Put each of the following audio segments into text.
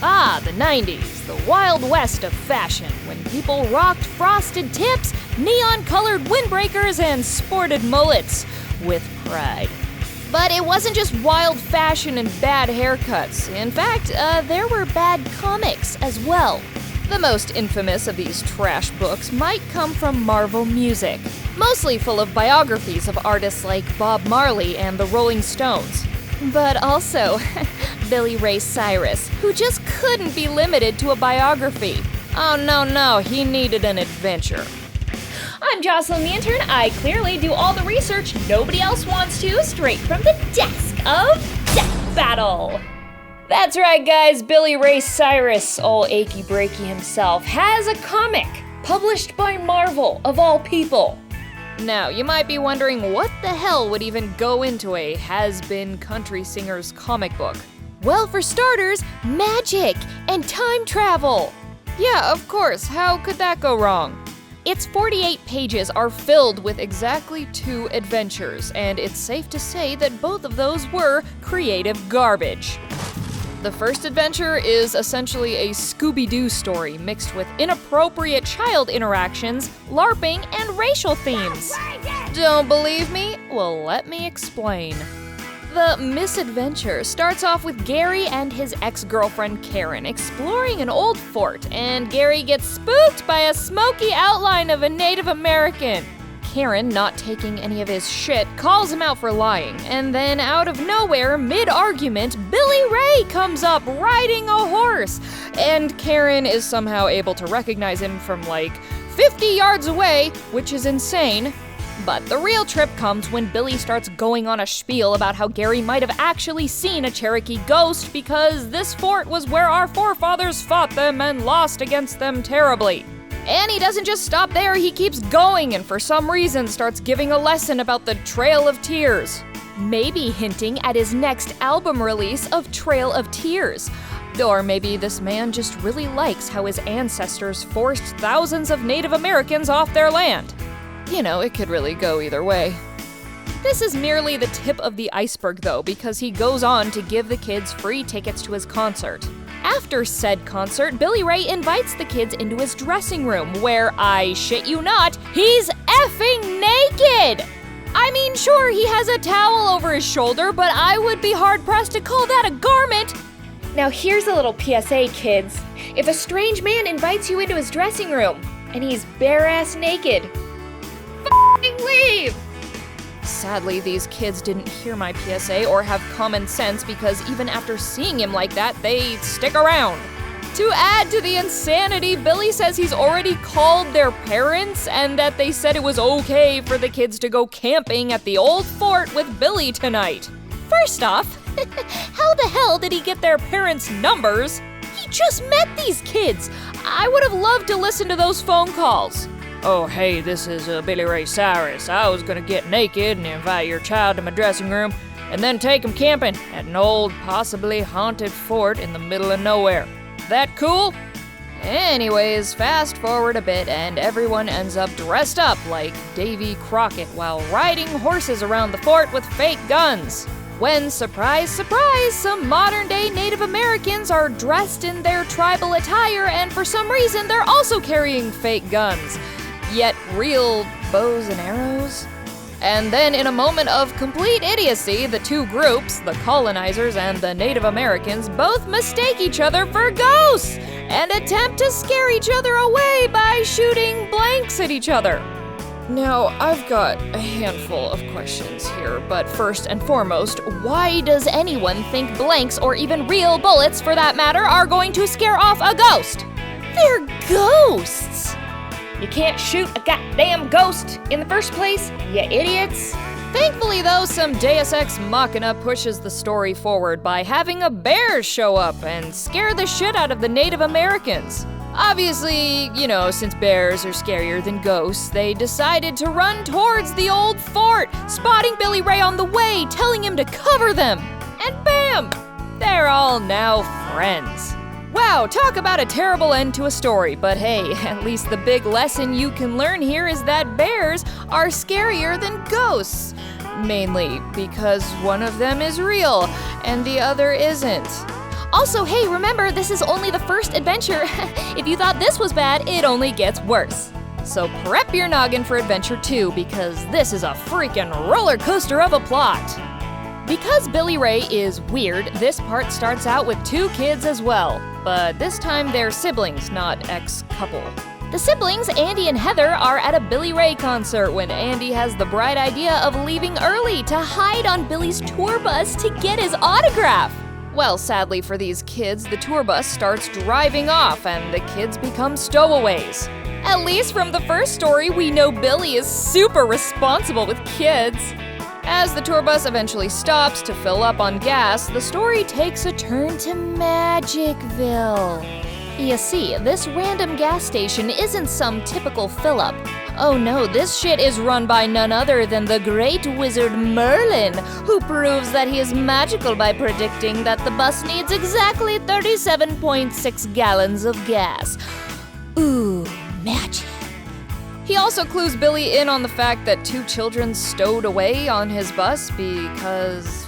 Ah, the 90s, the wild west of fashion, when people rocked frosted tips, neon-colored windbreakers, and sported mullets with pride. But it wasn't just wild fashion and bad haircuts. In fact, there were bad comics as well. The most infamous of these trash books might come from Marvel Music, mostly full of biographies of artists like Bob Marley and the Rolling Stones. But also, Billy Ray Cyrus, who just couldn't be limited to a biography. Oh no, he needed an adventure. I'm Jocelyn the Intern. I clearly do all the research nobody else wants to, straight from the desk of Death Battle. That's right, guys. Billy Ray Cyrus, old achy breaky himself, has a comic published by Marvel, of all people. Now, you might be wondering what the hell would even go into a has-been country singer's comic book. Well, for starters, magic and time travel. Yeah, of course. How could that go wrong? Its 48 pages are filled with exactly 2 adventures, and it's safe to say that both of those were creative garbage. The first adventure is essentially a Scooby-Doo story mixed with inappropriate child interactions, LARPing, and racial themes. Don't believe me? Well, let me explain. The misadventure starts off with Gary and his ex-girlfriend Karen exploring an old fort, and Gary gets spooked by a smoky outline of a Native American. Karen, not taking any of his shit, calls him out for lying, and then out of nowhere, mid-argument, Billy Ray comes up riding a horse, and Karen is somehow able to recognize him from like 50 yards away, which is insane. But the real trip comes when Billy starts going on a spiel about how Gary might have actually seen a Cherokee ghost because this fort was where our forefathers fought them and lost against them terribly. And he doesn't just stop there, he keeps going and for some reason starts giving a lesson about the Trail of Tears. Maybe hinting at his next album release of Trail of Tears. Or maybe this man just really likes how his ancestors forced thousands of Native Americans off their land. You know, it could really go either way. This is merely the tip of the iceberg though, because he goes on to give the kids free tickets to his concert. After said concert, Billy Ray invites the kids into his dressing room, where, I shit you not, he's effing naked! I mean, sure, he has a towel over his shoulder, but I would be hard-pressed to call that a garment! Now here's a little PSA, kids. If a strange man invites you into his dressing room, and he's bare-ass naked, f***ing leave! Sadly, these kids didn't hear my PSA or have common sense because even after seeing him like that, they stick around. To add to the insanity, Billy says he's already called their parents and that they said it was okay for the kids to go camping at the old fort with Billy tonight. First off, how the hell did he get their parents' numbers? He just met these kids. I would have loved to listen to those phone calls. Oh, hey, this is Billy Ray Cyrus. I was gonna get naked and invite your child to my dressing room and then take him camping at an old, possibly haunted fort in the middle of nowhere. That cool? Anyways, fast forward a bit and everyone ends up dressed up like Davy Crockett while riding horses around the fort with fake guns. When, surprise, surprise, some modern-day Native Americans are dressed in their tribal attire and for some reason they're also carrying fake guns. Yet real bows and arrows? And then in a moment of complete idiocy, the two groups, the colonizers and the Native Americans, both mistake each other for ghosts and attempt to scare each other away by shooting blanks at each other. Now, I've got a handful of questions here, but first and foremost, why does anyone think blanks, or even real bullets for that matter, are going to scare off a ghost? They're ghosts! You can't shoot a goddamn ghost in the first place, you idiots. Thankfully though, some Deus Ex Machina pushes the story forward by having a bear show up and scare the shit out of the Native Americans. Obviously, you know, since bears are scarier than ghosts, they decided to run towards the old fort, spotting Billy Ray on the way, telling him to cover them. And bam! They're all now friends. Wow, talk about a terrible end to a story, but hey, at least the big lesson you can learn here is that bears are scarier than ghosts. Mainly because one of them is real and the other isn't. Also, hey, remember, this is only the first adventure. If you thought this was bad, it only gets worse. So prep your noggin for adventure 2, because this is a freaking roller coaster of a plot. Because Billy Ray is weird, this part starts out with 2 kids as well. But this time they're siblings, not ex-couple. The siblings, Andy and Heather, are at a Billy Ray concert when Andy has the bright idea of leaving early to hide on Billy's tour bus to get his autograph. Well, sadly for these kids, the tour bus starts driving off and the kids become stowaways. At least from the first story, we know Billy is super responsible with kids. As the tour bus eventually stops to fill up on gas, the story takes a turn to Magicville. You see, this random gas station isn't some typical fill-up. Oh no, this shit is run by none other than the great wizard Merlin, who proves that he is magical by predicting that the bus needs exactly 37.6 gallons of gas. Ooh, magic. He also clues Billy in on the fact that 2 children stowed away on his bus because...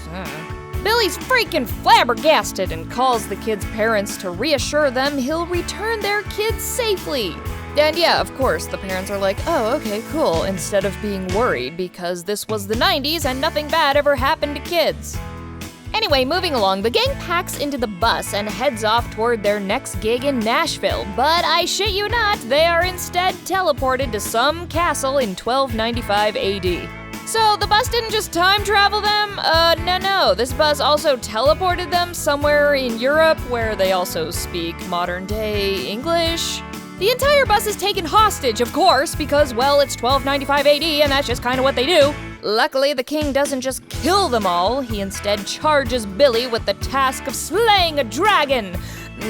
Billy's freaking flabbergasted and calls the kids' parents to reassure them he'll return their kids safely. And yeah, of course, the parents are like, oh, okay, cool, instead of being worried because this was the 90s and nothing bad ever happened to kids. Anyway, moving along, the gang packs into the bus and heads off toward their next gig in Nashville, but I shit you not, they are instead teleported to some castle in 1295 AD. So the bus didn't just time travel them? No. This bus also teleported them somewhere in Europe where they also speak modern day English. The entire bus is taken hostage, of course, because, well, it's 1295 AD and that's just kind of what they do. Luckily, the king doesn't just kill them all, he instead charges Billy with the task of slaying a dragon.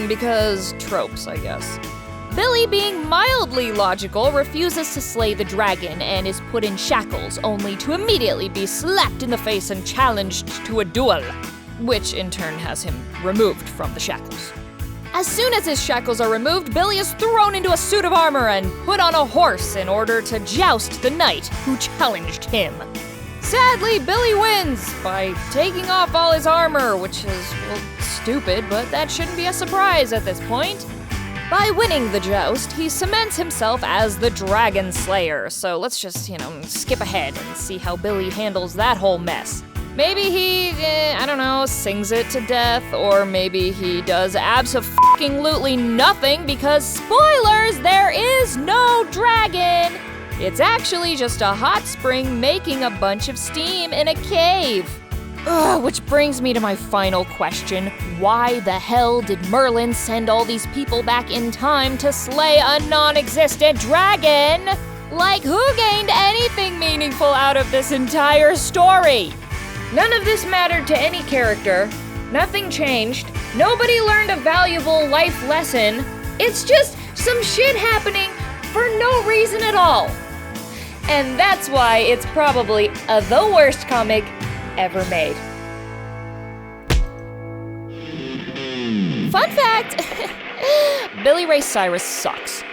Because tropes, I guess. Billy, being mildly logical, refuses to slay the dragon and is put in shackles, only to immediately be slapped in the face and challenged to a duel, which in turn has him removed from the shackles. As soon as his shackles are removed, Billy is thrown into a suit of armor and put on a horse in order to joust the knight who challenged him. Sadly, Billy wins by taking off all his armor, which is, well, stupid, but that shouldn't be a surprise at this point. By winning the joust, he cements himself as the Dragon Slayer, so let's just, skip ahead and see how Billy handles that whole mess. Maybe he, sings it to death, or maybe he does abso-fucking-lutely nothing because, spoilers, there is no dragon! It's actually just a hot spring making a bunch of steam in a cave. Which brings me to my final question. Why the hell did Merlin send all these people back in time to slay a non-existent dragon? Like, who gained anything meaningful out of this entire story? None of this mattered to any character. Nothing changed. Nobody learned a valuable life lesson. It's just some shit happening for no reason at all. And that's why it's probably the worst comic ever made. Fun fact! Billy Ray Cyrus sucks.